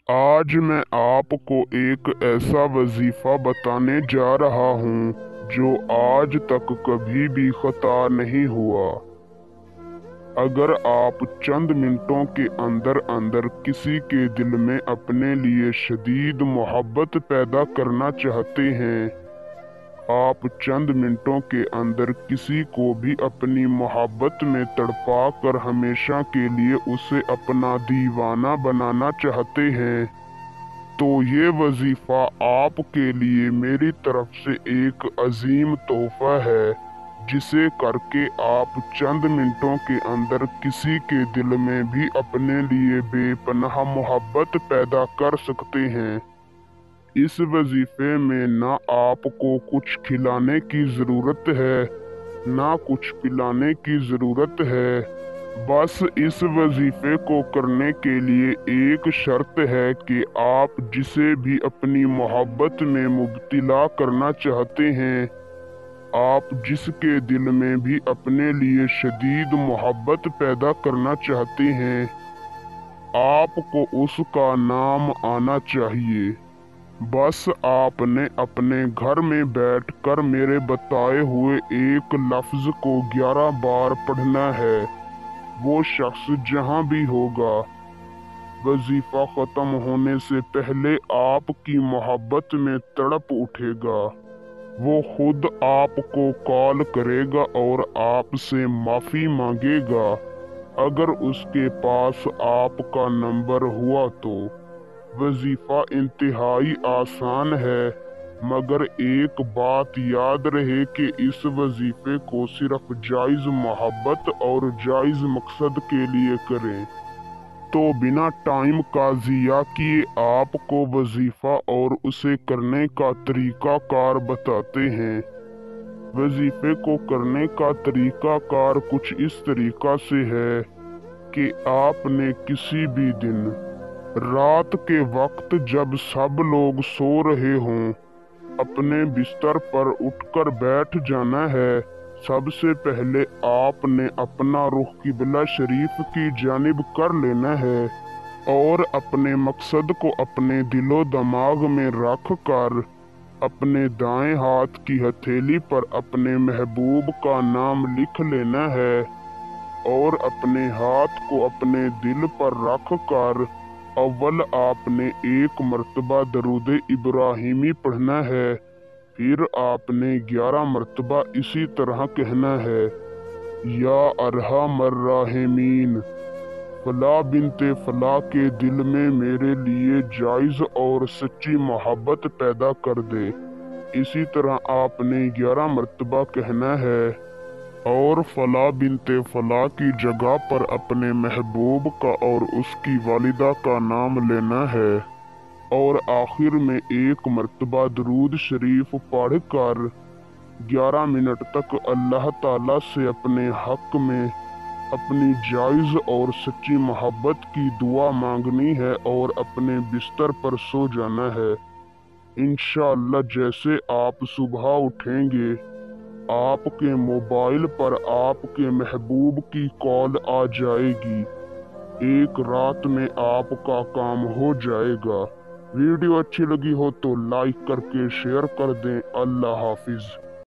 आज मैं आपको एक ऐसा वजीफा बताने जा रहा हूँ जो आज तक कभी भी खता नहीं हुआ। अगर आप चंद मिनटों के अंदर अंदर किसी के दिल में अपने लिए शदीद मोहब्बत पैदा करना चाहते हैं, आप चंद मिनटों के अंदर किसी को भी अपनी मोहब्बत में तड़पा कर हमेशा के लिए उसे अपना दीवाना बनाना चाहते हैं, तो ये वजीफा आपके लिए मेरी तरफ से एक अजीम तोहफा है, जिसे करके आप चंद मिनटों के अंदर किसी के दिल में भी अपने लिए बेपनाह मोहब्बत पैदा कर सकते हैं। इस वजीफे में ना आपको कुछ खिलाने की ज़रूरत है, ना कुछ पिलाने की ज़रूरत है। बस इस वजीफे को करने के लिए एक शर्त है कि आप जिसे भी अपनी मोहब्बत में मुब्तिला करना चाहते हैं, आप जिसके दिल में भी अपने लिए शदीद मोहब्बत पैदा करना चाहते हैं, आपको उसका नाम आना चाहिए। बस आपने अपने घर में बैठकर मेरे बताए हुए एक लफ्ज़ को 11 बार पढ़ना है। वो शख्स जहाँ भी होगा, वजीफा ख़त्म होने से पहले आपकी मोहब्बत में तड़प उठेगा। वो खुद आपको कॉल करेगा और आपसे माफ़ी मांगेगा, अगर उसके पास आपका नंबर हुआ तो। वजीफा इंतहाई आसान है, मगर एक बात याद रहे कि इस वजीफे को सिर्फ जायज़ मोहब्बत और जायज़ मकसद के लिए करें। तो बिना टाइम का ज़िया किए आपको वजीफा और उसे करने का तरीका कार बताते हैं। वजीफे को करने का तरीका कार कुछ इस तरीका से है कि आपने किसी भी दिन रात के वक्त जब सब लोग सो रहे हों, अपने बिस्तर पर उठकर बैठ जाना है। सबसे पहले आपने अपना रुख किबला शरीफ की जानिब कर लेना है और अपने मकसद को अपने दिलो दिमाग में रख कर अपने दाएं हाथ की हथेली पर अपने महबूब का नाम लिख लेना है और अपने हाथ को अपने दिल पर रख कर अव्वल आपने एक मर्तबा दरूद इब्राहिमी पढ़ना है, फिर आपने 11 मर्तबा इसी तरह कहना है, या अरहमर राहिमीन, फला बिनते फला के दिल में मेरे लिए जायज़ और सच्ची मोहब्बत पैदा कर दे। इसी तरह आपने 11 मर्तबा कहना है और फला बिनते फला की जगह पर अपने महबूब का और उसकी वालिदा का नाम लेना है और आखिर में एक मर्तबा दरूद शरीफ पढ़कर 11 मिनट तक अल्लाह ताला से अपने हक में अपनी जायज़ और सच्ची मोहब्बत की दुआ मांगनी है और अपने बिस्तर पर सो जाना है। इंशाअल्लाह जैसे आप सुबह उठेंगे, आपके मोबाइल पर आपके महबूब की कॉल आ जाएगी। एक रात में आपका काम हो जाएगा। वीडियो अच्छी लगी हो तो लाइक करके शेयर कर दें। अल्लाह हाफिज।